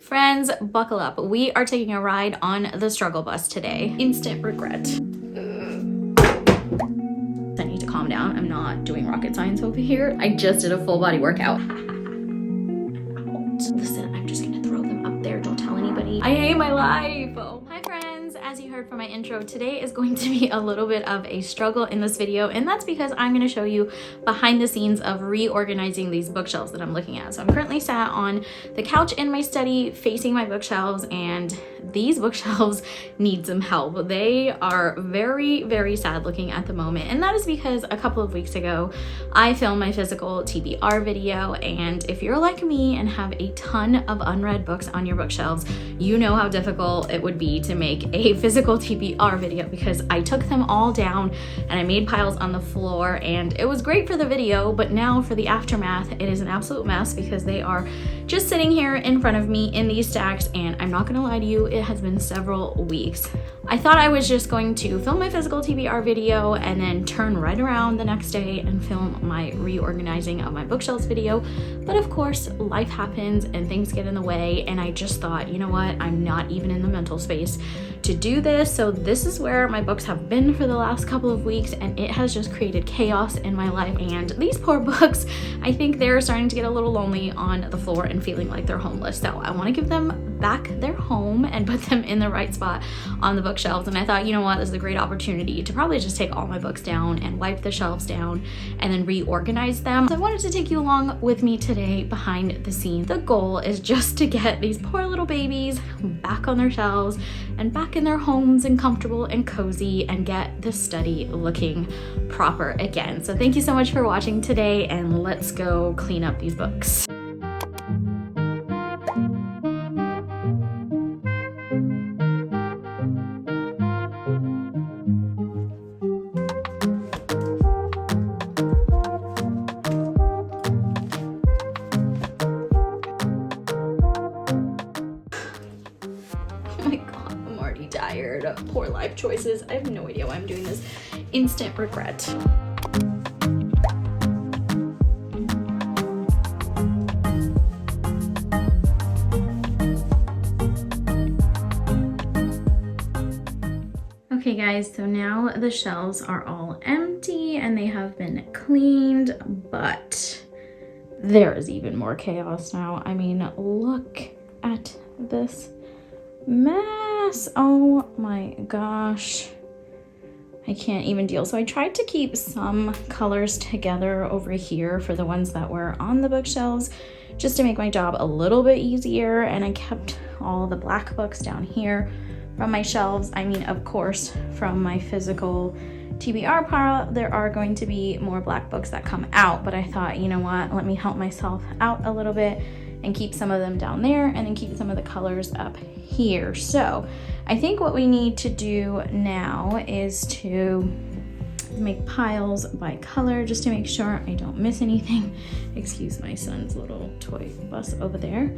Friends, buckle up. We are taking a ride on the struggle bus today. Instant regret. I need to calm down. I'm not doing rocket science over here. I just did a full body workout. Listen, I'm just gonna throw them up there. Don't tell anybody. I hate my life. Oh. Hi friends, as you heard from my intro, today is going to be a little bit of a struggle in this video, and that's because I'm gonna show you behind the scenes of reorganizing these bookshelves that I'm looking at. So I'm currently sat on the couch in my study facing my bookshelves, and these bookshelves need some help. They are very, very sad looking at the moment, and that is because a couple of weeks ago I filmed my physical TBR video, and if you're like me and have a ton of unread books on your bookshelves, you know how difficult it would be to make a physical TBR video because I took them all down and I made piles on the floor, and it was great for the video, but now for the aftermath it is an absolute mess because they are just sitting here in front of me in these stacks, and I'm not gonna lie to you, it has been several weeks. I thought I was just going to film my physical TBR video and then turn right around the next day and film my reorganizing of my bookshelves video, but of course life happens and things get in the way, and I just thought, you know what, I'm not even in the mental space to do this. So this is where my books have been for the last couple of weeks, and it has just created chaos in my life. And these poor books, I think they're starting to get a little lonely on the floor and feeling like they're homeless. So I want to give them back their home and put them in the right spot on the bookshelves. And I thought, you know what, this is a great opportunity to probably just take all my books down and wipe the shelves down and then reorganize them. So I wanted to take you along with me today behind the scenes. The goal is just to get these poor little babies back on their shelves and back in their homes and comfortable and cozy and get the study looking proper again. So thank you so much for watching today, and let's go clean up these books. Tired. Poor life choices. I have no idea why I'm doing this. Instant regret. Okay guys, so now the shelves are all empty and they have been cleaned, but there is even more chaos now. I mean, look at this mess. Oh my gosh, I can't even deal. So I tried to keep some colors together over here for the ones that were on the bookshelves just to make my job a little bit easier, and I kept all the black books down here from my shelves. I mean, of course, from my physical TBR pile there are going to be more black books that come out, but I thought, you know what, let me help myself out a little bit and keep some of them down there and then keep some of the colors up here. So I think what we need to do now is to make piles by color just to make sure I don't miss anything. Excuse my son's little toy bus over there.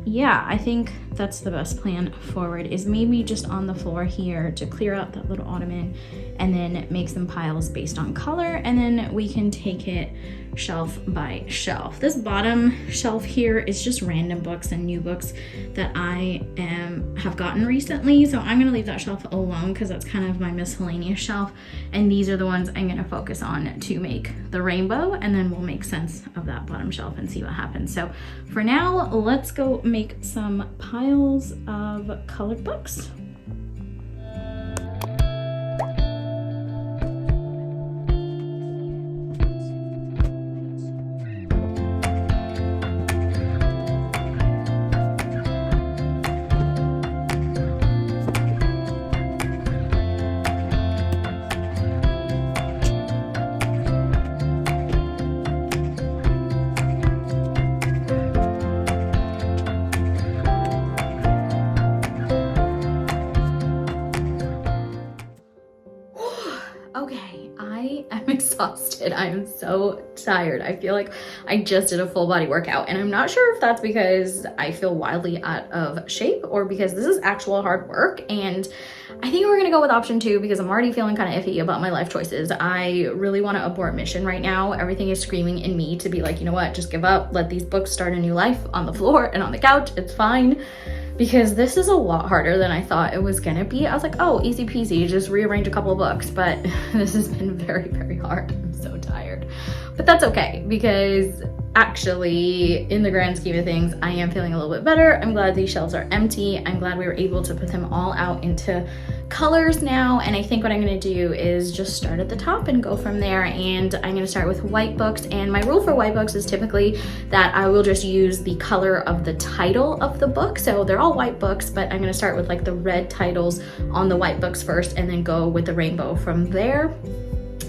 Yeah, I think that's the best plan forward, is maybe just on the floor here to clear out that little ottoman and then make some piles based on color, and then we can take it shelf by shelf. This bottom shelf here is just random books and new books that I have gotten recently, so I'm gonna leave that shelf alone because that's kind of my miscellaneous shelf, and these are the ones I'm gonna focus on to make the rainbow, and then we'll make sense of that bottom shelf and see what happens. So for now, let's go make some piles of colored books. exhausted. I am so tired. I feel like I just did a full body workout, and I'm not sure if that's because I feel wildly out of shape or because this is actual hard work. And I think we're gonna go with option 2 because I'm already feeling kind of iffy about my life choices. I really want to abort mission right now. Everything is screaming in me to be like, you know what, just give up, let these books start a new life on the floor and on the couch. It's fine. Because this is a lot harder than I thought it was gonna be. I was like, oh, easy peasy, just rearrange a couple of books, but this has been very, very hard. I'm so tired. But that's okay, because actually, in the grand scheme of things, I am feeling a little bit better. I'm glad these shelves are empty. I'm glad we were able to put them all out into colors now. And I think what I'm gonna do is just start at the top and go from there. And I'm gonna start with white books. And my rule for white books is typically that I will just use the color of the title of the book. So they're all white books, but I'm gonna start with like the red titles on the white books first and then go with the rainbow from there.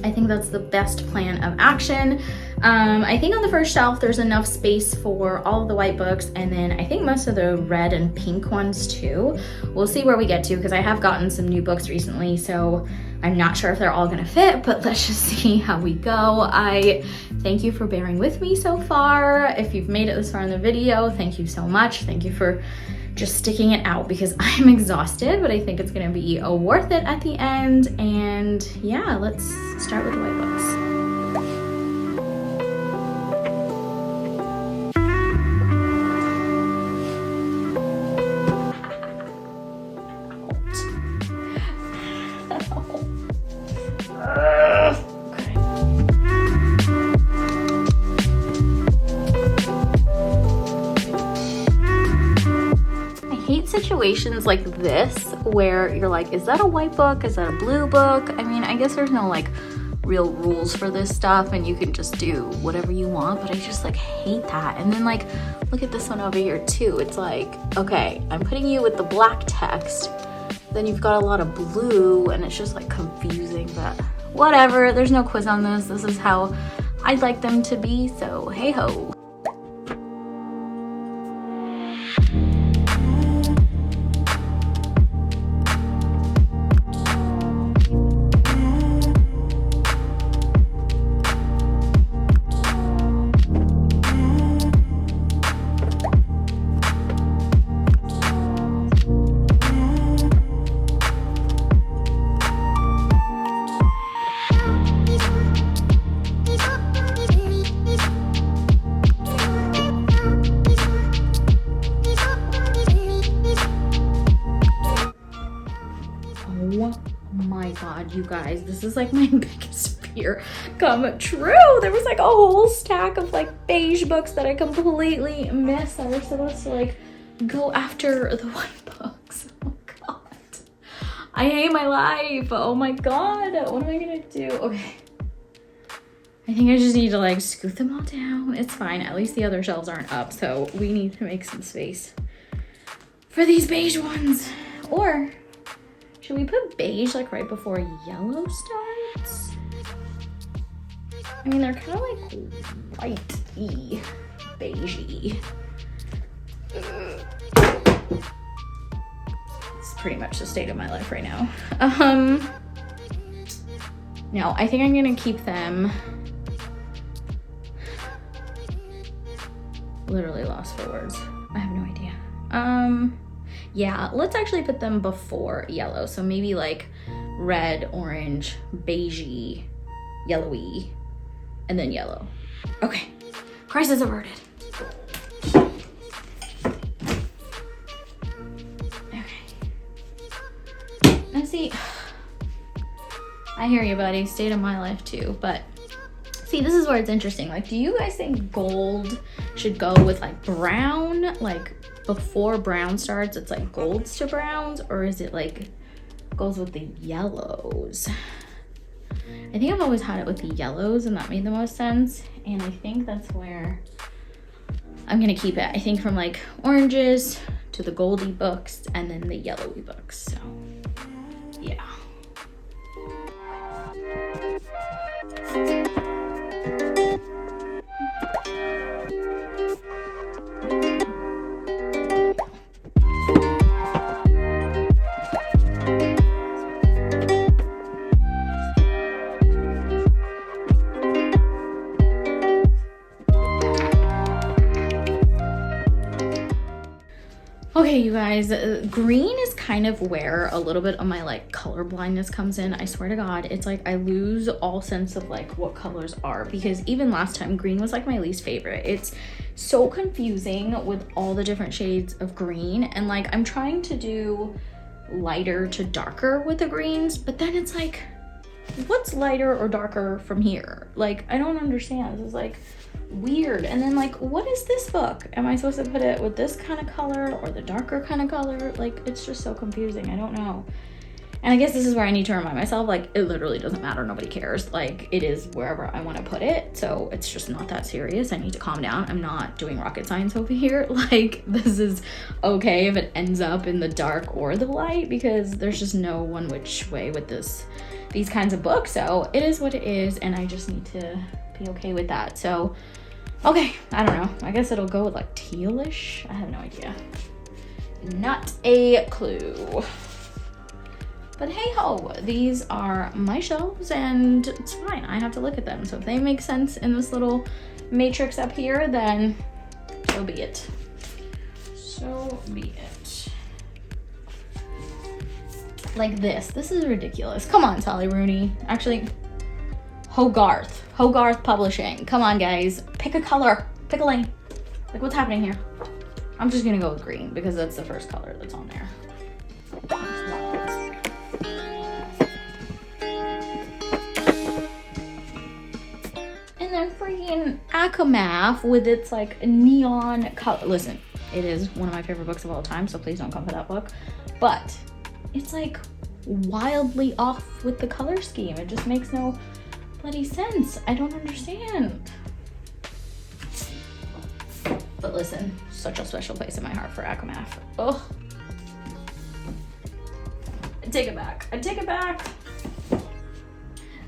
I think that's the best plan of action. I think on the first shelf, there's enough space for all of the white books, and then I think most of the red and pink ones too. We'll see where we get to, because I have gotten some new books recently, so I'm not sure if they're all gonna fit, but let's just see how we go. I thank you for bearing with me so far. If you've made it this far in the video, thank you so much. Thank you for just sticking it out, because I'm exhausted, but I think it's gonna be worth it at the end. And yeah, let's start with the white books. Situations like this where you're like, is that a white book? Is that a blue book? I mean, I guess there's no like real rules for this stuff and you can just do whatever you want, but I just like hate that. And then like, look at this one over here too. It's like, okay, I'm putting you with the black text, then you've got a lot of blue and it's just like confusing, but whatever. There's no quiz on this. This is how I'd like them to be, so hey ho. You guys, this is like my biggest fear come true. There was like a whole stack of like beige books that I completely missed. I was supposed to like go after the white books. Oh god, I hate my life. Oh my god, what am I gonna do? Okay, I think I just need to like scoot them all down. It's fine, at least the other shelves aren't up, so we need to make some space for these beige ones. Or should we put beige like right before yellow starts? I mean, they're kind of like whitey, beigey. It's pretty much the state of my life right now. No, I think I'm gonna keep them. Literally lost for words. I have no idea. Yeah, let's actually put them before yellow. So maybe like red, orange, beigey, yellowy, and then yellow. Okay, crisis averted. Okay. Now see, I hear you, buddy. State of my life too, but see, this is where it's interesting. Like, do you guys think gold should go with like brown, like before brown starts, it's like golds to browns, or is it like goes with the yellows? I think I've always had it with the yellows and that made the most sense. And I think that's where I'm gonna keep it. I think from like oranges to the goldy books and then the yellowy books, so yeah. Okay, you guys, green is kind of where a little bit of my like color blindness comes in. I swear to God, it's like I lose all sense of like what colors are, because even last time green was like my least favorite. It's so confusing with all the different shades of green, and like I'm trying to do lighter to darker with the greens, but then it's like, what's lighter or darker from here? Like, I don't understand. This is like weird. And then like, what is this book? Am I supposed to put it with this kind of color or the darker kind of color? Like, it's just so confusing. I don't know. And I guess this is where I need to remind myself, like, it literally doesn't matter. Nobody cares. Like, it is wherever I want to put it. So it's just not that serious. I need to calm down. I'm not doing rocket science over here. Like, this is okay if it ends up in the dark or the light, because there's just no one which way with these kinds of books. So it is what it is, and I just need to be okay with that. So okay, I don't know, I guess it'll go with like tealish. I have no idea, not a clue. But hey ho, these are my shelves and it's fine. I have to look at them, so if they make sense in this little matrix up here, then so be it. So be it. Like this is ridiculous. Come on, Sally Rooney. Actually, Hogarth Publishing. Come on, guys. Pick a color. Pick a lane. Like, what's happening here? I'm just gonna go with green because that's the first color that's on there. And then freaking Akamath with its like neon color. Listen, it is one of my favorite books of all time, so please don't come for that book. But it's like wildly off with the color scheme. It just makes no bloody sense. I don't understand. But listen, such a special place in my heart for Akamath. Oh, I take it back. I take it back.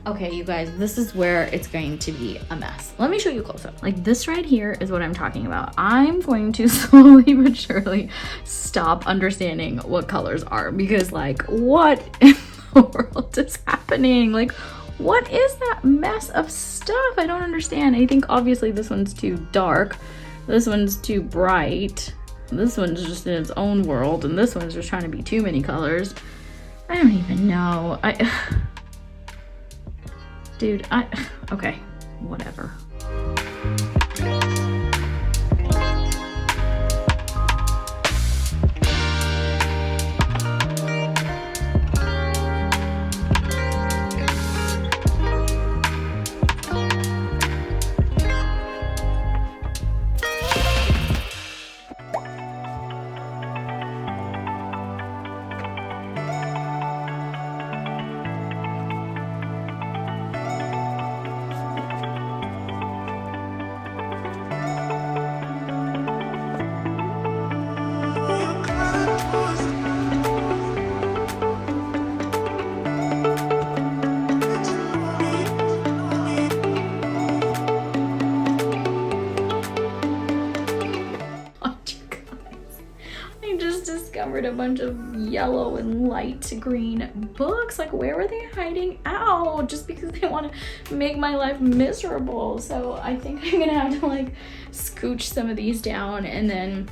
Okay, you guys, this is where it's going to be a mess. Let me show you a close-up. Like, this right here is what I'm talking about. I'm going to slowly but surely stop understanding what colors are, because like, what in the world is happening? Like, what is that mess of stuff? I don't understand. I think obviously this one's too dark. This one's too bright. This one's just in its own world. And this one's just trying to be too many colors. I don't even know. Dude, okay, whatever. Discovered a bunch of yellow and light green books. Like, where were they hiding out? Just because they want to make my life miserable. So I think I'm gonna have to like scooch some of these down and then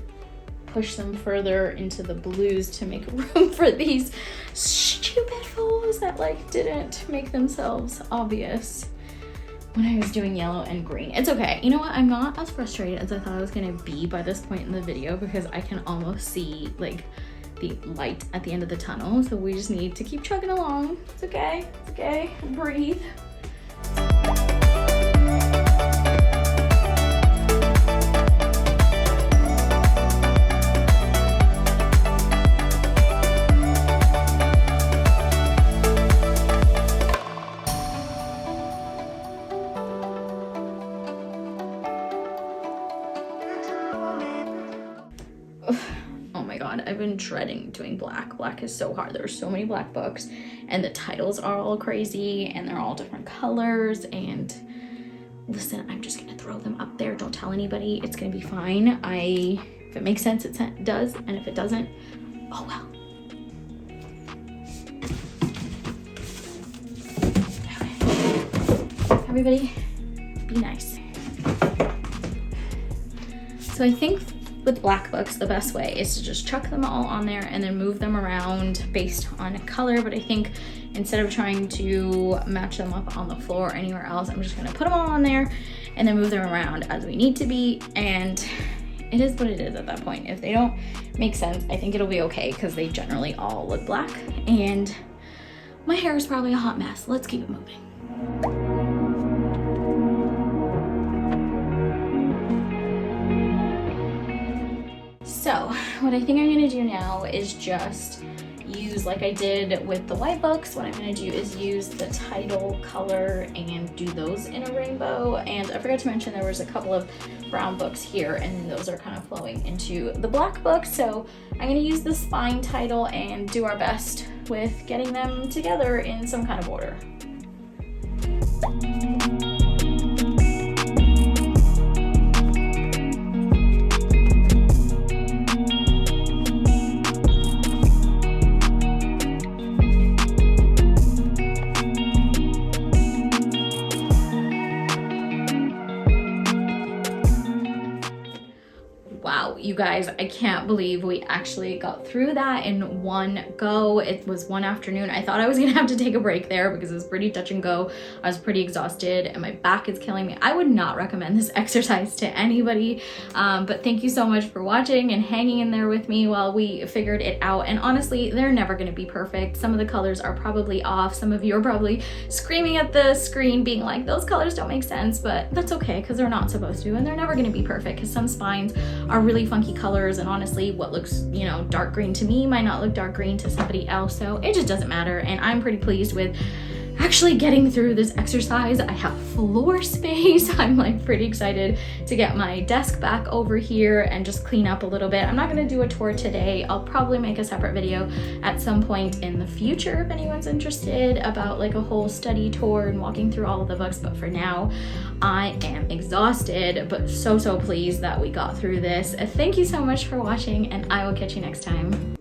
push them further into the blues to make room for these stupid fools that like didn't make themselves obvious when I was doing yellow and green. It's okay. You know what? I'm not as frustrated as I thought I was gonna be by this point in the video, because I can almost see like the light at the end of the tunnel. So we just need to keep chugging along. It's okay. It's okay. Breathe. Oh my god, I've been dreading doing black. Black is so hard. There's so many black books and the titles are all crazy and they're all different colors. And listen, I'm just gonna throw them up there. Don't tell anybody. It's gonna be fine. If it makes sense, it does. And if it doesn't, oh well. Okay. Everybody, be nice. So I think with black books, the best way is to just chuck them all on there and then move them around based on color. But I think instead of trying to match them up on the floor or anywhere else, I'm just gonna put them all on there and then move them around as we need to be. And it is what it is at that point. If they don't make sense, I think it'll be okay because they generally all look black. And my hair is probably a hot mess. Let's keep it moving. So what I think I'm gonna do now is just use, like I did with the white books, what I'm gonna do is use the title color and do those in a rainbow. And I forgot to mention there was a couple of brown books here, and those are kind of flowing into the black book. So I'm gonna use the spine title and do our best with getting them together in some kind of order. Wow, you guys, I can't believe we actually got through that in one go. It was one afternoon. I thought I was gonna have to take a break there because it was pretty touch and go. I was pretty exhausted and my back is killing me. I would not recommend this exercise to anybody, but thank you so much for watching and hanging in there with me while we figured it out. And honestly, they're never gonna be perfect. Some of the colors are probably off. Some of you are probably screaming at the screen being like, those colors don't make sense, but that's okay because they're not supposed to, and they're never gonna be perfect because some spines are really funky colors, and honestly what looks, you know, dark green to me might not look dark green to somebody else, so it just doesn't matter. And I'm pretty pleased with actually getting through this exercise. I have floor space. I'm like pretty excited to get my desk back over here and just clean up a little bit. I'm not gonna do a tour today. I'll probably make a separate video at some point in the future if anyone's interested about like a whole study tour and walking through all of the books, but for now I am exhausted, but so pleased that we got through this. Thank you so much for watching, and I will catch you next time.